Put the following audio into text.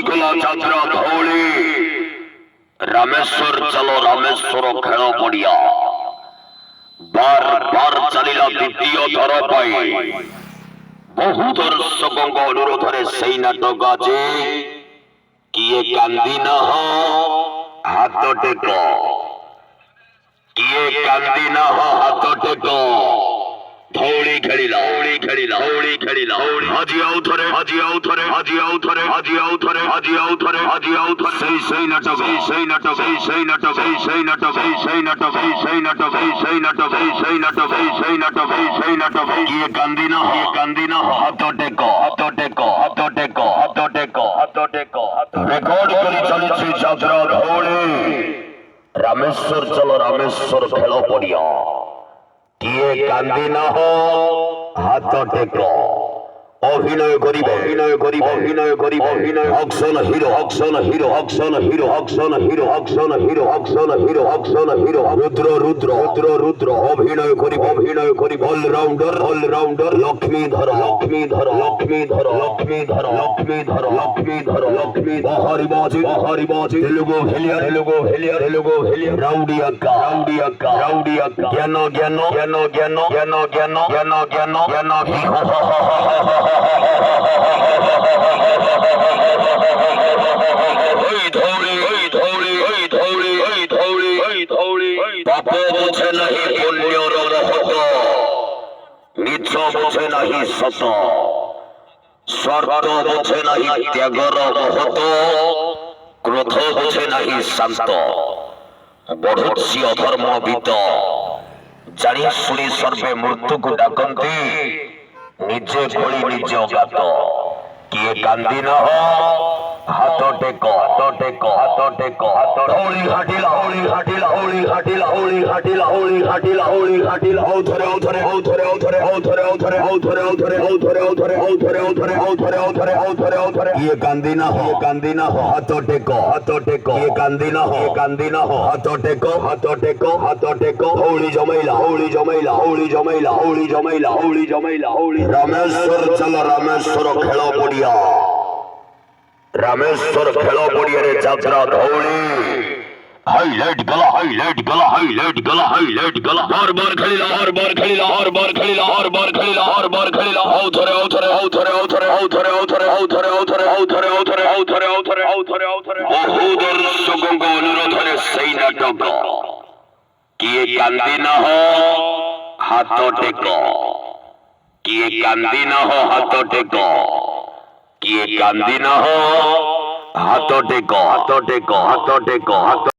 ଗଲା ଯାତ୍ରା ଧଉଳି ରାମେଶ୍ୱର ଚାଲ ରାମେଶ୍ୱର ଖେଳ ପଡ଼ିଆ ବାର ବାର ଚାଲିଲା ଦ୍ୱିତୀୟ ଥର ପାଇଁ ବହୁ ଦର୍ଶକଙ୍କ ଅନୁରୋଧରେ ସେଇ ନାଟକ ଯେ କିଏ କାନ୍ଦିନାହ ହାତ ଟେକ କିଏ କାନ୍ଦିନାହ ହାତ ଟେକ ଧଉଳି ଖେଳିଲା ଆଜି ଆଉ ଥରେ ସେଇ ନାଟକ କିଏ କାନ୍ଦିନାହ ହାତ ଟେକ ରେକର୍ଡ କରି ଚାଲିଛି ଯାତ୍ରା ଧଉଳି ରାମେଶ୍ୱର ଚାଲ ରାମେଶ୍ୱର ଖେଳ ପଡ଼ିଆ କିଏ କାନ୍ଦିନାହ ହାତ ଟେକ অভিনয় করিব অকশন হিরো রুদ্র অভিনয় করিব অলরাউন্ডার লক্ষ্মীধর বহারি বাজি তেলুগু হেলিয়ার রাউডি আক্কা জ্ঞান পাপ বোঝে নাহি পুণ্যর মহৎ মিছ বোঝে নাহি সত স্বার্থ বোঝে নাহি ত্যাগর মহৎ ক্রোধ বোঝে নাহি শান্ত বঢ়ুছি অধর্মবিত জানি শুনি সর্বে মৃত্যুକୁ ডাকନ୍ତି ନିଜେ ଖୋଳି ନିଜ ଗାତ କିଏ କାନ୍ଦିନାହ ହାତ ଟେକ ଧଉଳି ହାଟିଲା କିଏ କାନ୍ଦିନାହ ହାତ ଟେକ କିଏ କାନ୍ଦିନାହ ହାତ ଟେକ ଧଉଳି ଜମେଇଲା ରାମେଶ୍ୱର ଚାଲ ରାମେଶ୍ୱର ଖେଳ ପଡ଼ିଆ ରାମେଶ୍ୱର ଖେଳ ପଡ଼ିଆରେ ଯାତ୍ରା ଧଉଳି ହାଇଲାଇଟ୍ ଗଲା ବାର ବାର ଖେଳିଲା ଆଉ ଥରେ ବହୁ ଦର୍ଶକଙ୍କ ଅନୁରୋଧରେ ସେଇ ନାଟକ କିଏ କାନ୍ଦିନାହ ହାତ ଟେକ କିଏ କାନ୍ଦିନାହ ହାତ ଟେକ କିଏ କାନ୍ଦିନାହ ହାତ ଟେକ